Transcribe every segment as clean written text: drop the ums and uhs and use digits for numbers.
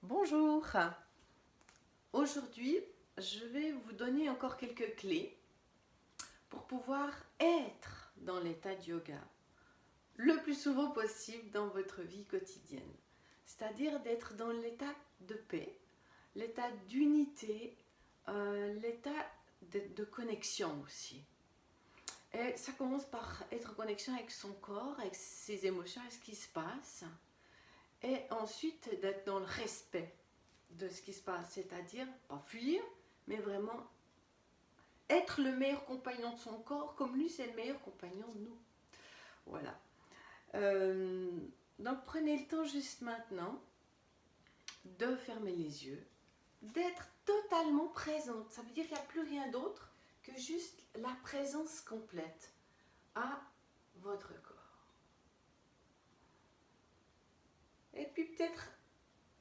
Bonjour. Aujourd'hui, je vais vous donner encore quelques clés pour pouvoir être dans l'état de yoga le plus souvent possible dans votre vie quotidienne. C'est-à-dire d'être dans l'état de paix, l'état d'unité, l'état de connexion aussi. Et ça commence par être en connexion avec son corps, avec ses émotions, avec ce qui se passe. Et ensuite d'être dans le respect de ce qui se passe, c'est-à-dire pas fuir, mais vraiment être le meilleur compagnon de son corps, comme lui c'est le meilleur compagnon de nous. Voilà. Donc prenez le temps juste maintenant de fermer les yeux, d'être totalement présente. Ça veut dire qu'il n'y a plus rien d'autre que juste la présence complète à votre corps. Et puis peut-être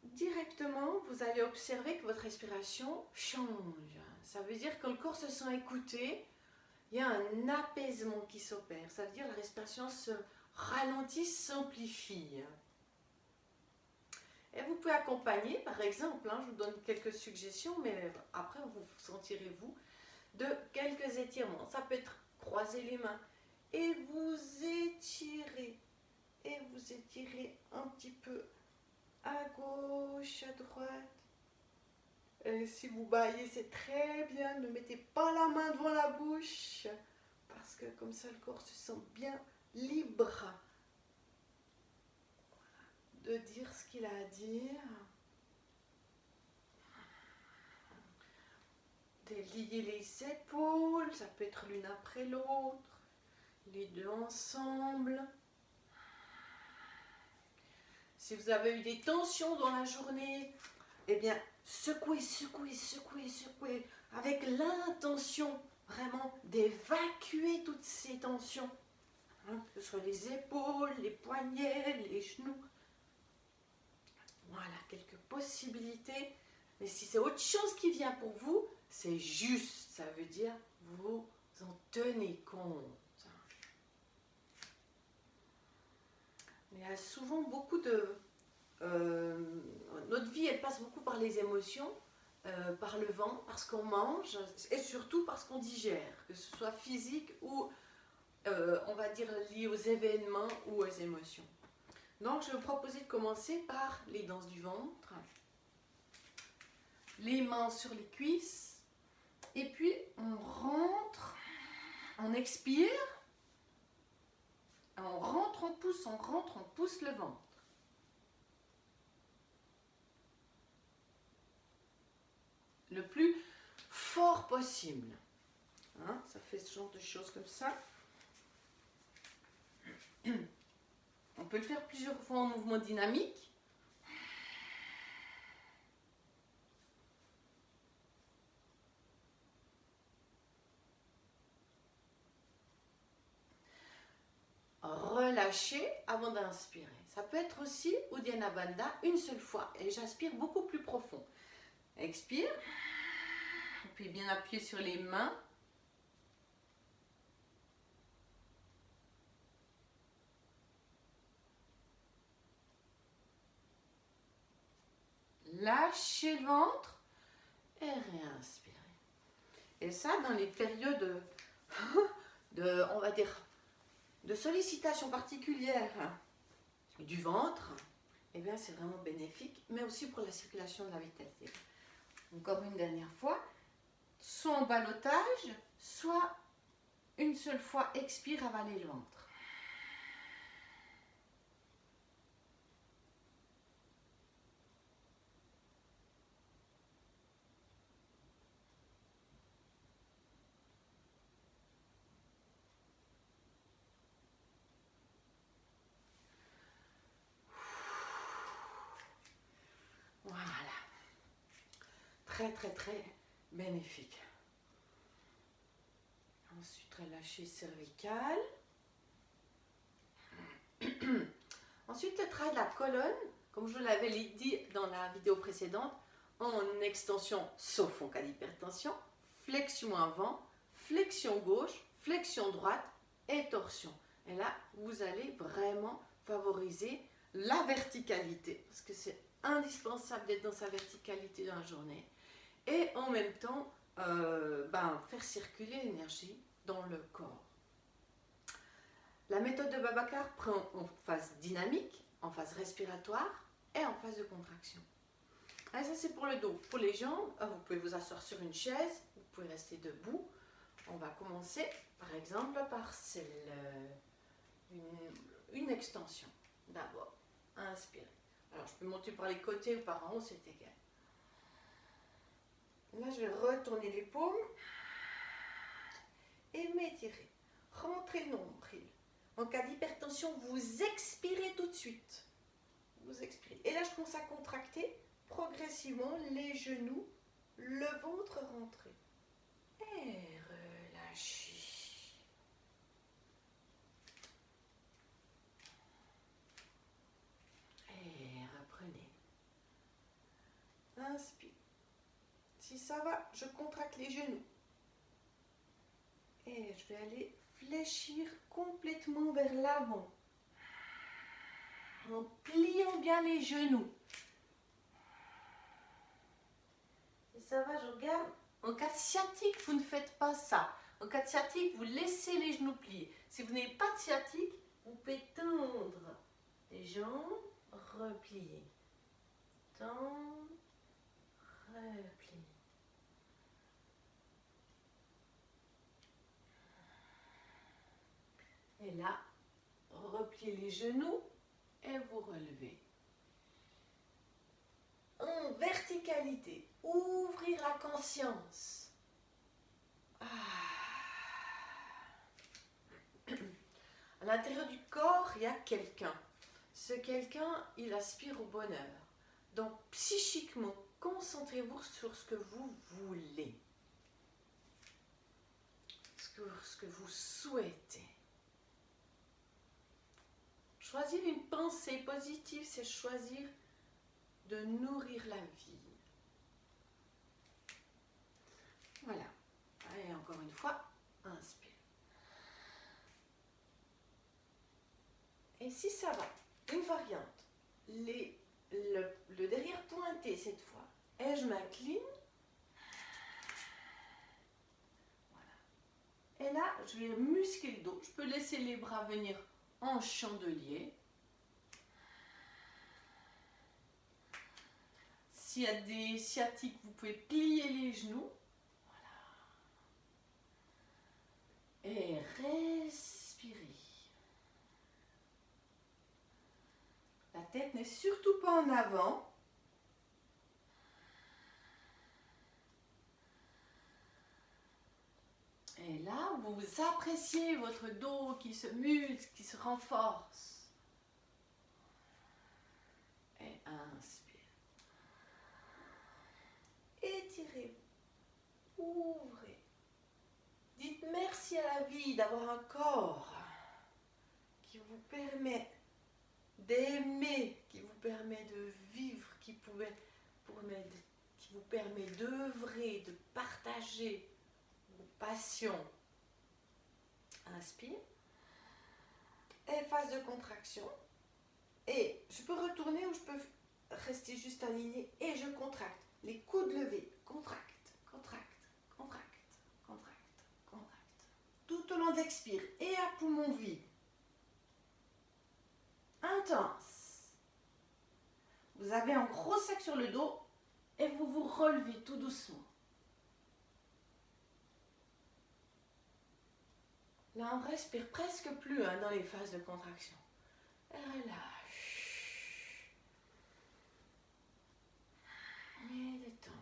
directement, vous allez observer que votre respiration change. Ça veut dire que le corps se sent écouté, il y a un apaisement qui s'opère. Ça veut dire que la respiration se ralentit, s'amplifie. Et vous pouvez accompagner, par exemple, je vous donne quelques suggestions, mais après vous sentirez vous, de quelques étirements. Ça peut être croiser les mains et vous étirez un petit peu à gauche, à droite. Et si vous baillez, c'est très bien. Ne mettez pas la main devant la bouche parce que comme ça, le corps se sent bien libre de dire ce qu'il a à dire. Délier les épaules, ça peut être l'une après l'autre, les deux ensemble. Si vous avez eu des tensions dans la journée, eh bien, secouez, avec l'intention vraiment d'évacuer toutes ces tensions. Que ce soit les épaules, les poignets, les genoux. Voilà, quelques possibilités. Mais si c'est autre chose qui vient pour vous, c'est juste, ça veut dire vous en tenez compte. Mais il y a souvent beaucoup de... notre vie, elle passe beaucoup par les émotions, par le vent, parce qu'on mange, et surtout parce qu'on digère, que ce soit physique ou, on va dire, lié aux événements ou aux émotions. Donc, je vais vous proposer de commencer par les danses du ventre, les mains sur les cuisses, et puis on rentre, on expire, on rentre, on pousse le ventre. Le plus fort possible. Ça fait ce genre de choses comme ça. On peut le faire plusieurs fois en mouvement dynamique. Relâchez avant d'inspirer. Ça peut être aussi Uddiyana Bandha une seule fois et j'aspire beaucoup plus profond. Expire, et puis bien appuyer sur les mains. Lâchez le ventre et réinspirez. Et ça, dans les périodes on va dire, de sollicitation particulière du ventre, eh bien c'est vraiment bénéfique, mais aussi pour la circulation de la vitalité. Encore une dernière fois, soit en ballottage, soit une seule fois expire, avaler le ventre. Voilà. Très bénéfique. Ensuite, relâcher cervical. Ensuite, le travail de la colonne, comme je vous l'avais dit dans la vidéo précédente, en extension sauf en cas d'hypertension, flexion avant, flexion gauche, flexion droite et torsion. Et là, vous allez vraiment favoriser la verticalité, parce que c'est indispensable d'être dans sa verticalité dans la journée et en même temps faire circuler l'énergie dans le corps. La méthode de Babacar prend en phase dynamique, en phase respiratoire et en phase de contraction. Et ça c'est pour le dos. Pour les jambes, vous pouvez vous asseoir sur une chaise, vous pouvez rester debout. On va commencer par exemple par une extension. D'abord, inspirez. Alors je peux monter par les côtés ou par en haut, c'est égal. Là je vais retourner les paumes et m'étirer. Rentrez le nombril. En cas d'hypertension, vous expirez tout de suite. Vous expirez. Et là je commence à contracter progressivement les genoux, le ventre rentré. Et relâchez. Et reprenez. Inspire. Si ça va, je contracte les genoux. Et je vais aller fléchir complètement vers l'avant. En pliant bien les genoux. Si ça va, je regarde. En cas de sciatique, vous ne faites pas ça. En cas de sciatique, vous laissez les genoux pliés. Si vous n'avez pas de sciatique, vous pouvez tendre les jambes, replier. Tendre, replier. Et là, repliez les genoux et vous relevez. En verticalité, ouvrir la conscience. À l'intérieur du corps, il y a quelqu'un. Ce quelqu'un, il aspire au bonheur. Donc, psychiquement, concentrez-vous sur ce que vous voulez. Ce que vous souhaitez. Choisir une pensée positive, c'est choisir de nourrir la vie. Voilà. Et encore une fois, inspire. Et si ça va, une variante, le derrière pointé cette fois, et je m'incline. Voilà. Et là, je vais muscler le dos. Je peux laisser les bras venir en chandelier. S'il y a des sciatiques, vous pouvez plier les genoux. Voilà. Et respirez. La tête n'est surtout pas en avant. Et là, vous appréciez votre dos qui se muscle, qui se renforce. Et inspire. Étirez-vous. Ouvrez. Dites merci à la vie d'avoir un corps qui vous permet d'aimer, qui vous permet de vivre, qui vous permet d'œuvrer, de partager vos passions. Inspire. Et phase de contraction. Et je peux retourner ou je peux rester juste aligné et je contracte. Les coudes levés. Contracte, contracte, contracte, contracte, contracte. Tout au long d'expire et à poumon vide. Intense. Vous avez un gros sac sur le dos et vous vous relevez tout doucement. Là, on respire presque plus dans les phases de contraction. Et relâche. Et détendre.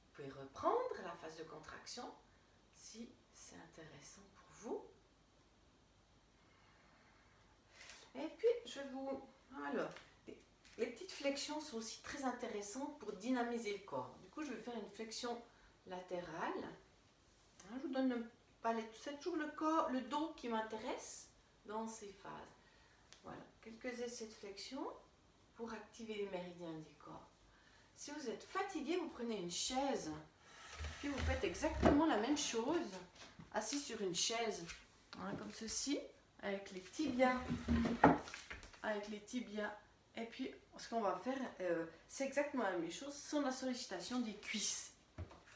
Vous pouvez reprendre la phase de contraction si c'est intéressant pour vous. Et puis, je vais vous... Alors, les petites flexions sont aussi très intéressantes pour dynamiser le corps. Du coup, je vais faire une flexion latérale. Je vous donne pas c'est toujours le dos qui m'intéresse dans ces phases. Voilà, quelques essais de flexion pour activer les méridiens du corps. Si vous êtes fatigué, vous prenez une chaise. Puis vous faites exactement la même chose, assis sur une chaise, hein, comme ceci, avec les tibias. Avec les tibias. Et puis, ce qu'on va faire, c'est exactement la même chose sans la sollicitation des cuisses.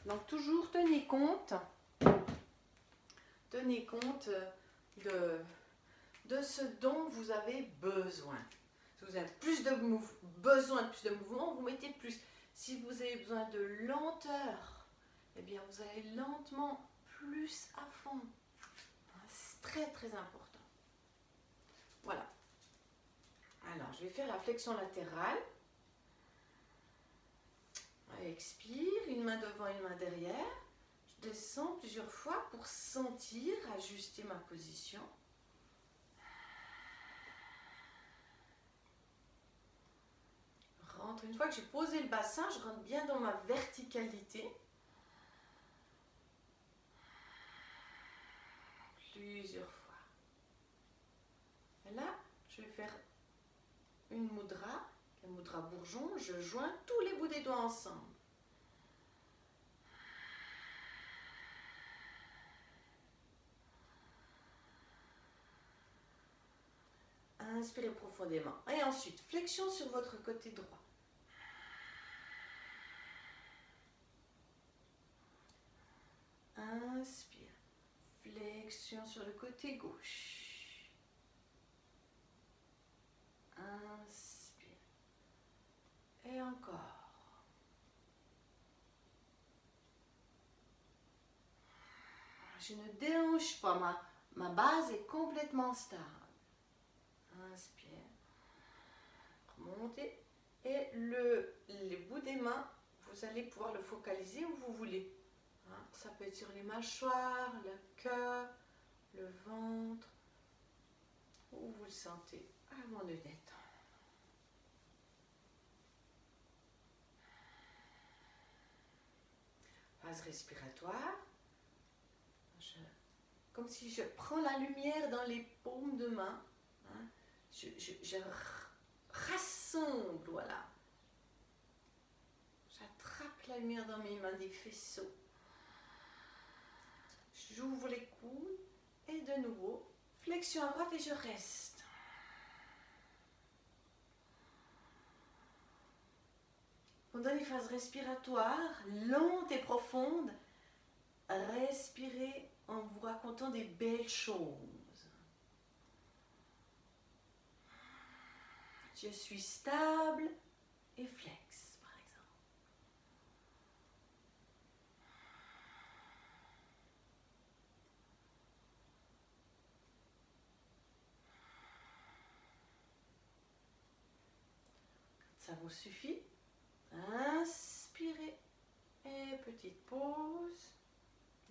Donc, toujours tenez compte de ce dont vous avez besoin. Si vous avez besoin de plus de mouvement, vous mettez plus. Si vous avez besoin de lenteur, eh bien, vous allez lentement plus à fond. C'est très, très important. Voilà. Alors, je vais faire la flexion latérale. Expire, une main devant, une main derrière. Je descends plusieurs fois pour sentir, ajuster ma position. Rentre. Une fois que j'ai posé le bassin, je rentre bien dans ma verticalité. Plusieurs fois. Et là, je vais faire une mudra, la mudra bourgeon. Je joins tous les bouts des doigts ensemble. Inspirez profondément. Et ensuite, flexion sur votre côté droit. Inspire. Flexion sur le côté gauche. Inspire. Et encore. Je ne déhanche pas. Ma base est complètement stable. Inspire. Remontez. Et les bouts des mains, vous allez pouvoir le focaliser où vous voulez. Ça peut être sur les mâchoires, le cœur, le ventre, où vous le sentez avant de détendre. Phase respiratoire. Comme si je prends la lumière dans les paumes de main. Je rassemble, voilà. J'attrape la lumière dans mes mains, des faisceaux. J'ouvre les coudes et de nouveau, flexion à droite et je reste. Pendant les phases respiratoires, lentes et profondes, respirez en vous racontant des belles choses. Je suis stable et flex, par exemple. Ça vous suffit? Inspirez et petite pause.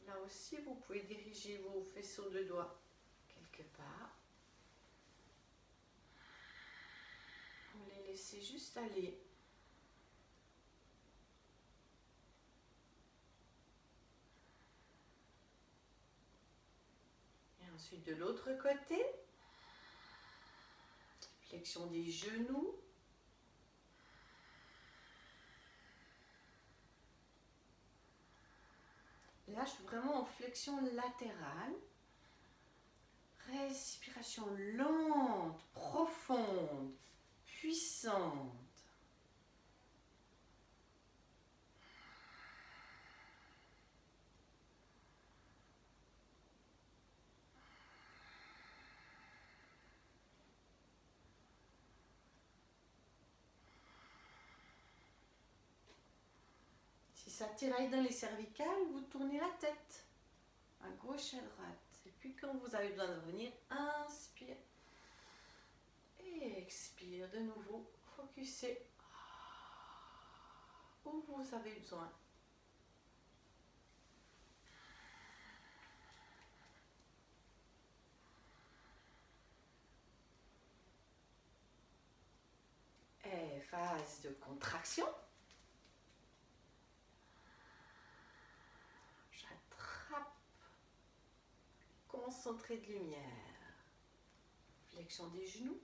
Là aussi, vous pouvez diriger vos faisceaux de doigts quelque part. Vous les laissez juste aller. Et ensuite, de l'autre côté, flexion des genoux. Là, je suis vraiment en flexion latérale. Respiration lente, profonde, puissante. Si ça tiraille dans les cervicales, vous tournez la tête à gauche et à droite. Et puis quand vous avez besoin de revenir, inspire et expire de nouveau. Focussez où vous avez besoin. Et phase de contraction. J'attrape, concentré de lumière. Flexion des genoux.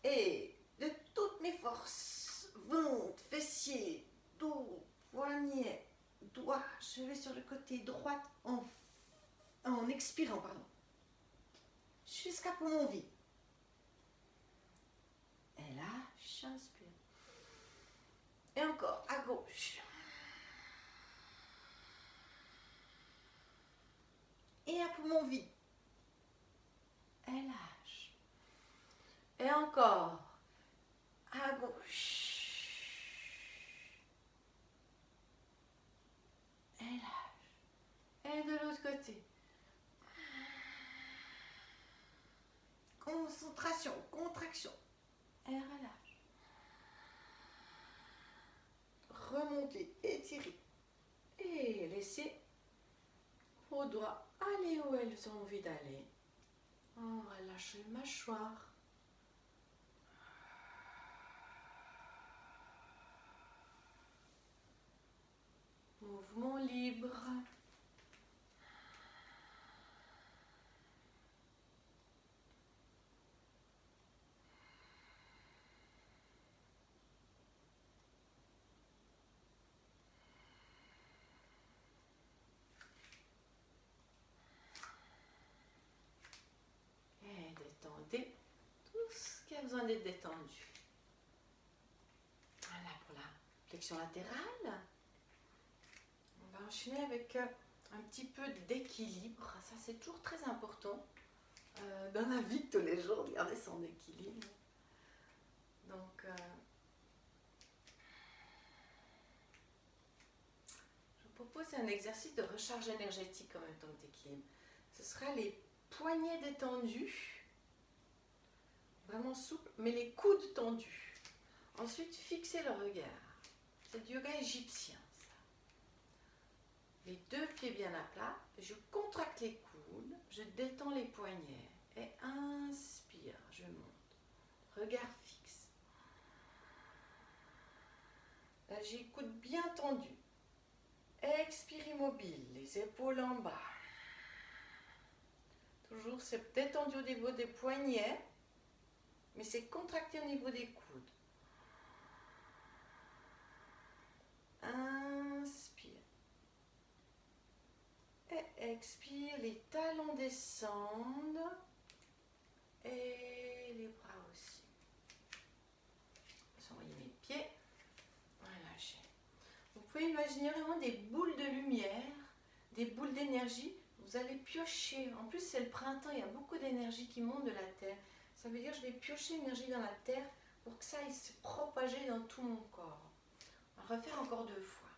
Et de toutes mes forces, ventre, fessiers, dos, poignet, doigt. Je vais sur le côté droit en expirant, pardon. Jusqu'à poumon vide. Et là, j'inspire. Et encore, à gauche. Et à poumon vide. Et lâche. Et encore, à gauche. Et lâche. Et de l'autre côté. Concentration, contraction. Et relâche. Remontez, étirez. Et laissez vos doigts aller où elles ont envie d'aller. On relâche les mâchoires. Mouvement libre. Et détendez tout ce qui a besoin d'être détendu. Voilà pour la flexion latérale. On va enchaîner avec un petit peu d'équilibre. Ça, c'est toujours très important dans la vie de tous les jours, de garder son équilibre. Donc, je vous propose un exercice de recharge énergétique en même temps que d'équilibre. Ce sera les poignets détendus, vraiment souples, mais les coudes tendus. Ensuite, fixez le regard. C'est du yoga égyptien, ça. Les deux pieds bien à plat. Je contracte les coudes, je détends les poignets. Et inspire, je monte. Regard fixe. Là, j'ai les coudes bien tendus. Expire immobile, les épaules en bas. Toujours, c'est détendu au niveau des poignets, mais c'est contracté au niveau des coudes. Inspire. Et expire, les talons descendent. Et les bras aussi. Je vais envoyer mes pieds. Relâchez. Vous pouvez imaginer vraiment des boules de lumière, des boules d'énergie. Vous allez piocher. En plus, c'est le printemps, il y a beaucoup d'énergie qui monte de la terre. Ça veut dire que je vais piocher l'énergie dans la terre pour que ça aille se propager dans tout mon corps. On va refaire encore 2 fois.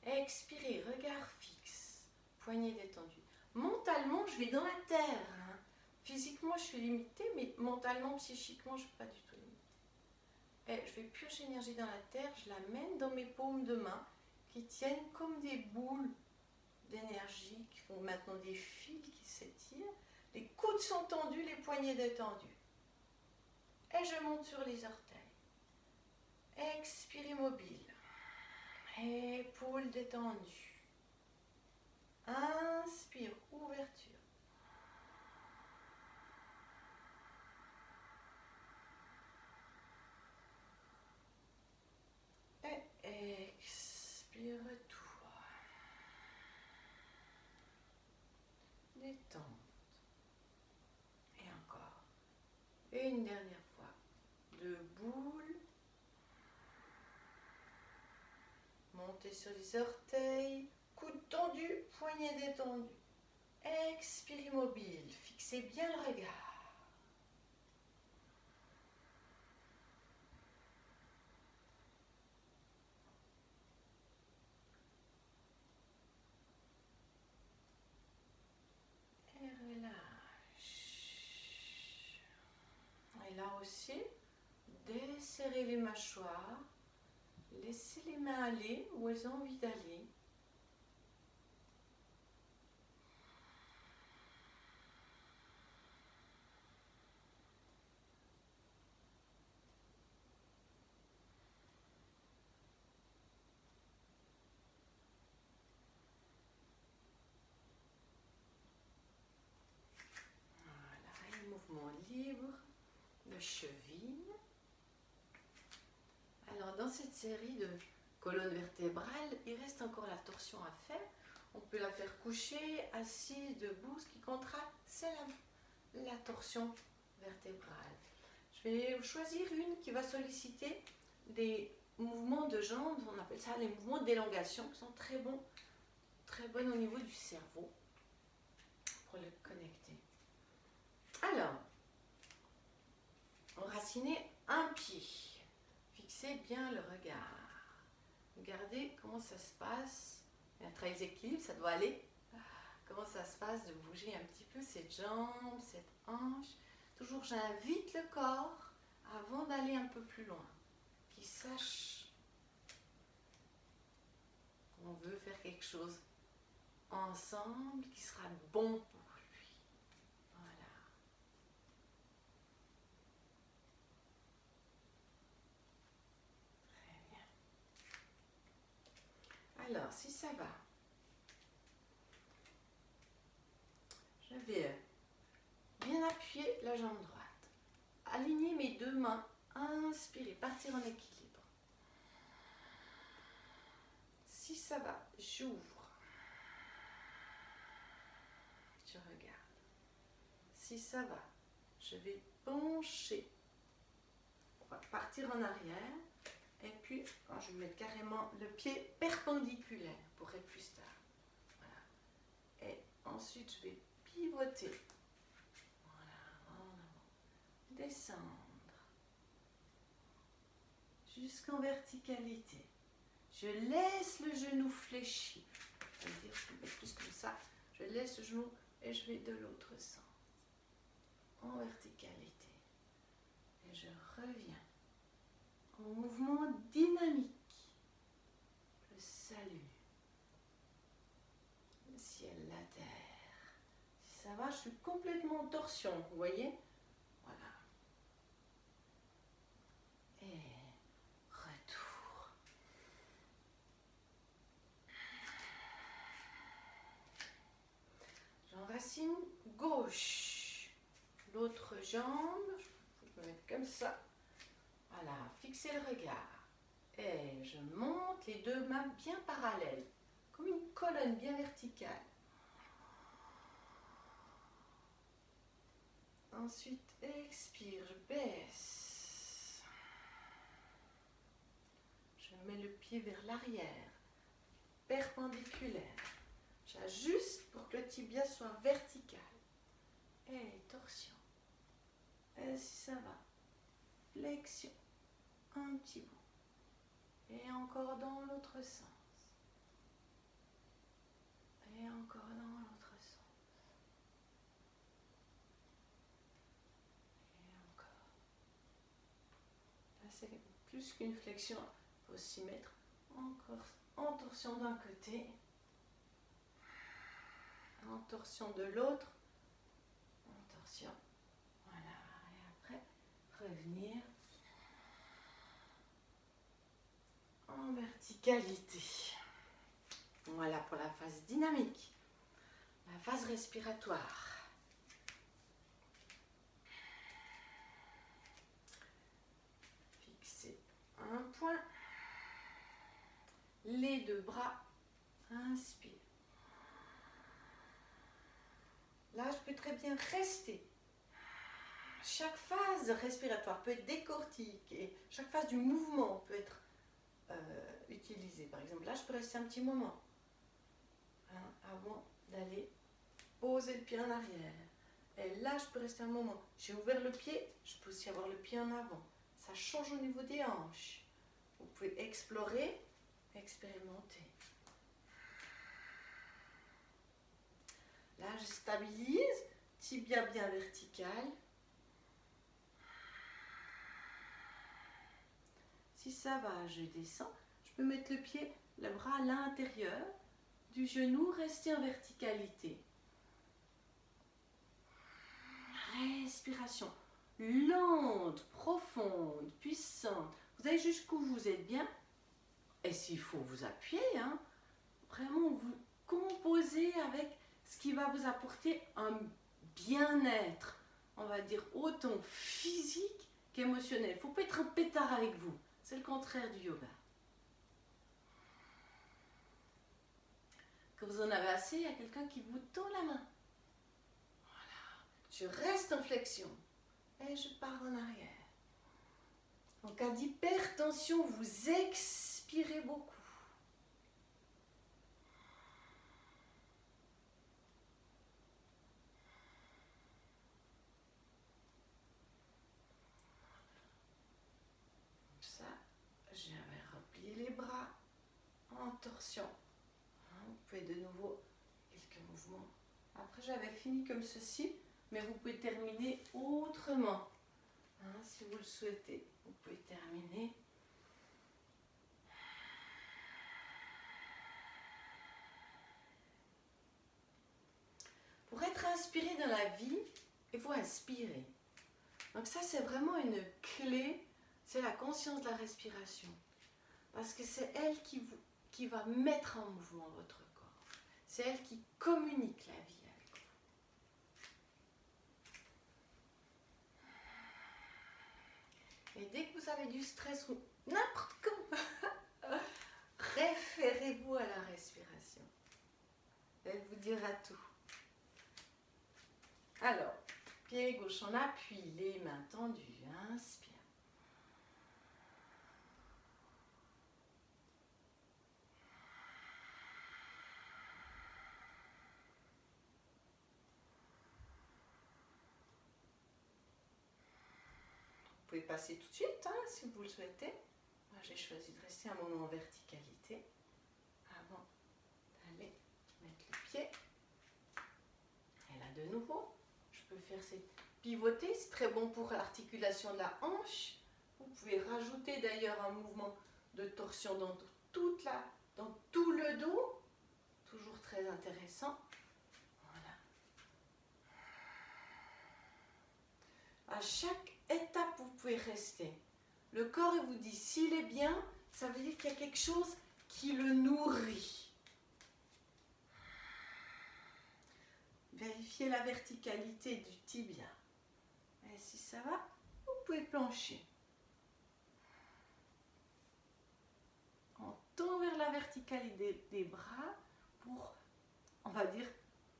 Expirez, regard fixe, poignet détendu. Mentalement, je vais dans la terre. Hein. Physiquement, je suis limitée, mais mentalement, psychiquement, je ne suis pas du tout limitée. Et je vais piocher l'énergie dans la terre, je la mène dans mes paumes de main qui tiennent comme des boules d'énergie, qui font maintenant des fils qui s'étirent. Les coudes sont tendus, les poignets détendus. Et je monte sur les orteils. Expire immobile. Épaules détendues. Inspire, ouverture. Et expire tout. Détente. Et encore. Et une dernière fois. 2 boules. Montez sur les orteils. Coude tendu, poignet détendu. Expire immobile. Fixez bien le regard. Et relâche. Et là aussi, desserrez les mâchoires. Laissez les mains aller où elles ont envie d'aller. Voilà, et mouvement libre de cheville. Alors, dans cette série de colonne vertébrale, il reste encore la torsion à faire. On peut la faire coucher, assise, debout. Ce qui contracte, c'est la torsion vertébrale. Je vais choisir une qui va solliciter des mouvements de jambes, on appelle ça les mouvements d'élongation, qui sont très bons au niveau du cerveau pour le connecter. Alors, enraciner un pied. Fixez bien le regard. Regardez comment ça se passe. Il y a un très équilibre, ça doit aller. Comment ça se passe de bouger un petit peu cette jambe, cette hanche. Toujours, j'invite le corps avant d'aller un peu plus loin. Qu'il sache qu'on veut faire quelque chose ensemble qui sera bon pour lui. Voilà. Très bien. Alors, si ça va, je vais bien appuyer la jambe droite. Aligner mes deux mains. Inspirer, partir en équilibre. Si ça va, j'ouvre. Je regarde. Si ça va, je vais pencher. On va partir en arrière. Et puis, je vais mettre carrément le pied perpendiculaire pour être plus stable. Voilà. Et ensuite, je vais pivoter. Voilà, en avant. Descendre. Jusqu'en verticalité. Je laisse le genou fléchi. Je vais dire, je vais mettre plus comme ça. Je laisse le genou et je vais de l'autre sens. En verticalité. Et je reviens. En mouvement dynamique. Je salue. Le ciel, la terre. Si ça va, je suis complètement en torsion. Vous voyez? Voilà. Et retour. J'enracine gauche. L'autre jambe. Je vais me mettre comme ça. Voilà, fixez le regard. Et je monte les deux mains bien parallèles, comme une colonne bien verticale. Ensuite, expire, je baisse. Je mets le pied vers l'arrière, perpendiculaire. J'ajuste pour que le tibia soit vertical. Et torsion. Et si ça va, flexion. Un petit bout. Et encore dans l'autre sens. Et encore dans l'autre sens. Et encore. Là, c'est plus qu'une flexion. Il faut s'y mettre encore en torsion d'un côté. En torsion de l'autre. En torsion. Voilà. Et après, revenir en verticalité. Voilà pour la phase dynamique. La phase respiratoire. Fixez un point. Les deux bras. Inspire. Là, je peux très bien rester. Chaque phase respiratoire peut être décortiquée. Chaque phase du mouvement peut être utilisée. Par exemple, là, je peux rester un petit moment avant d'aller poser le pied en arrière. Et là, je peux rester un moment. J'ai ouvert le pied, je peux aussi avoir le pied en avant. Ça change au niveau des hanches. Vous pouvez explorer, expérimenter. Là, je stabilise, tibia bien vertical. Si ça va, je descends. Je peux mettre le pied, le bras à l'intérieur du genou, rester en verticalité. Respiration lente, profonde, puissante. Vous allez jusqu'où vous êtes bien. Et s'il faut vous appuyer, vraiment vous composez avec ce qui va vous apporter un bien-être, on va dire autant physique qu'émotionnel. Il ne faut pas être un pétard avec vous. C'est le contraire du yoga. vous en avez assez, il y a quelqu'un qui vous tend la main. Je reste en flexion et je pars en arrière. En cas d'hypertension, vous expirez beaucoup. Ça, je vais replier les bras en torsion. Vous pouvez de nouveau quelques mouvements. Après, j'avais fini comme ceci, mais vous pouvez terminer autrement. Si vous le souhaitez, vous pouvez terminer. Pour être inspiré dans la vie, il faut inspirer. Donc ça, c'est vraiment une clé, c'est la conscience de la respiration. Parce que c'est elle qui va mettre en mouvement votre corps. C'est elle qui communique la vie avec vous. Et dès que vous avez du stress ou n'importe quoi, référez-vous à la respiration. Elle vous dira tout. Alors, pied gauche en appui, les mains tendues, inspire. Vous pouvez passer tout de suite, si vous le souhaitez. Moi, j'ai choisi de rester un moment en verticalité avant d'aller mettre le pied. Et là, de nouveau, je peux faire cette pivoter. C'est très bon pour l'articulation de la hanche. Vous pouvez rajouter d'ailleurs un mouvement de torsion dans tout le dos. Toujours très intéressant. Voilà. À chaque étape, vous pouvez rester. Le corps, il vous dit, s'il est bien, ça veut dire qu'il y a quelque chose qui le nourrit. Vérifiez la verticalité du tibia. Et si ça va, vous pouvez plancher. On tend vers la verticalité des bras pour, on va dire,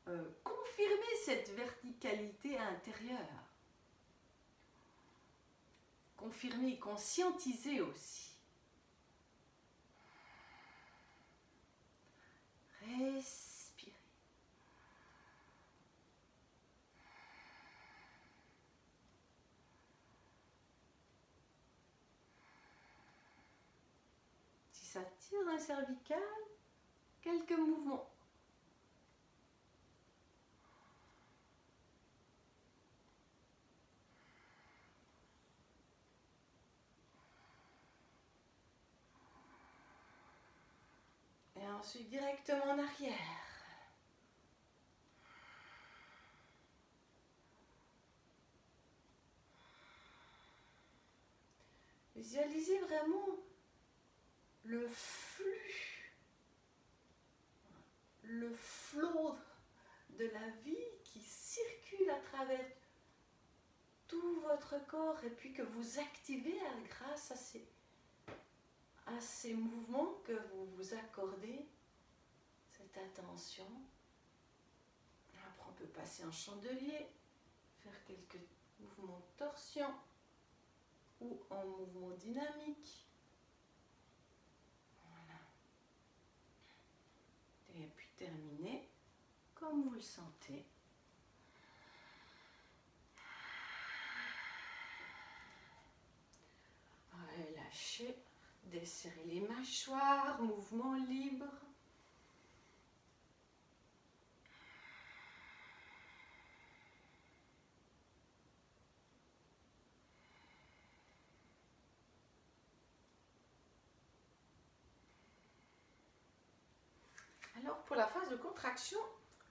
confirmer cette verticalité intérieure. Confirmer et conscientiser aussi. Respirez. Si ça tire dans le cervical, quelques mouvements. Et ensuite directement en arrière. Visualisez vraiment le flux, le flot de la vie qui circule à travers tout votre corps et puis que vous activez grâce à ces mouvements que vous vous accordez, cette attention. Après, on peut passer en chandelier, faire quelques mouvements de torsion ou en mouvement dynamique. Voilà. Et puis terminer comme vous le sentez. Relâchez, desserrez les mâchoires, mouvement libre. Alors pour la phase de contraction,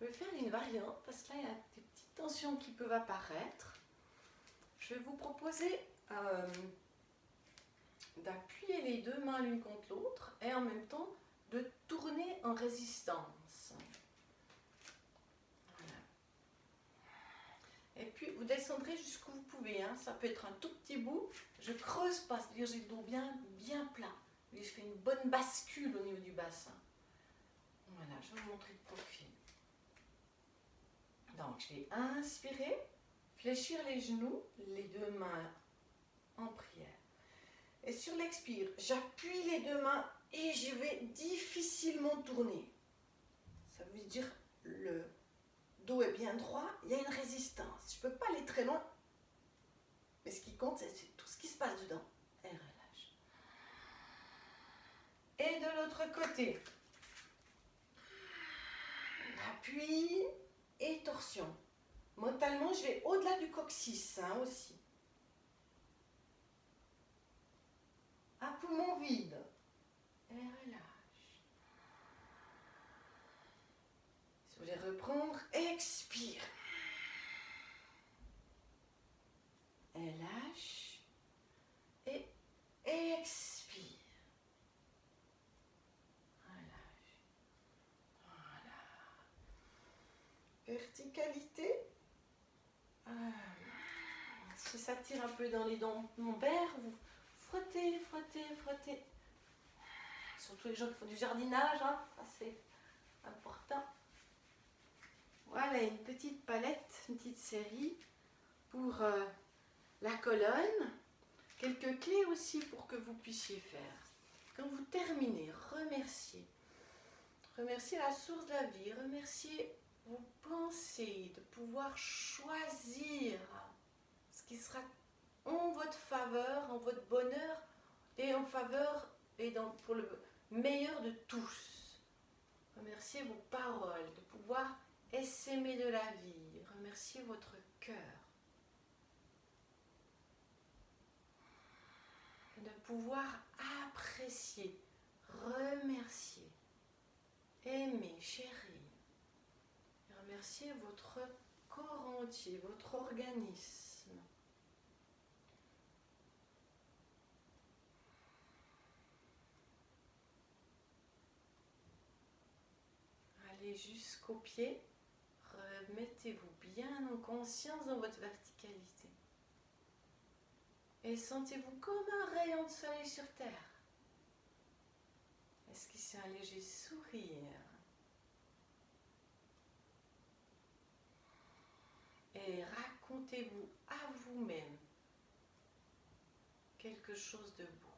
je vais faire une variante parce que là il y a des petites tensions qui peuvent apparaître. Je vais vous proposer d'appuyer les deux mains l'une contre l'autre et en même temps de tourner en résistance. Voilà. Et puis vous descendrez jusqu'où vous pouvez, ça peut être un tout petit bout. Je creuse pas, c'est-à-dire j'ai le dos bien plat. Et je fais une bonne bascule au niveau du bassin. Voilà, je vais vous montrer le profil. Donc, je vais inspirer, fléchir les genoux, les deux mains en prière. Et sur l'expire, j'appuie les deux mains et je vais difficilement tourner. Ça veut dire le dos est bien droit, il y a une résistance. Je ne peux pas aller très loin, mais ce qui compte, c'est tout ce qui se passe dedans. Et relâche. Et de l'autre côté, appui et torsion. Mentalement, je vais au-delà du coccyx aussi. À poumon vide. Et relâche. Si vous voulez reprendre, expire. Et lâche. Et expire. Relâche. Voilà. Verticalité. Si ça tire un peu dans les dents lombaires, vous frottez, frottez, frottez. Surtout les gens qui font du jardinage, ça c'est important. Voilà, une petite palette, une petite série pour la colonne. Quelques clés aussi pour que vous puissiez faire. Quand vous terminez, remerciez. Remerciez la source de la vie. Remerciez vos pensées, de pouvoir choisir ce qui sera en votre faveur, en votre bonheur et en faveur et pour le meilleur de tous. Remerciez vos paroles, de pouvoir s'aimer de la vie. Remerciez votre cœur. De pouvoir apprécier, remercier, aimer, chérir. Et remercier votre corps entier, votre organisme. Allez jusqu'aux pieds. Remettez-vous bien en conscience dans votre verticalité. Et sentez-vous comme un rayon de soleil sur terre. Est-ce qu'il y a un léger sourire? Et racontez-vous à vous-même quelque chose de beau.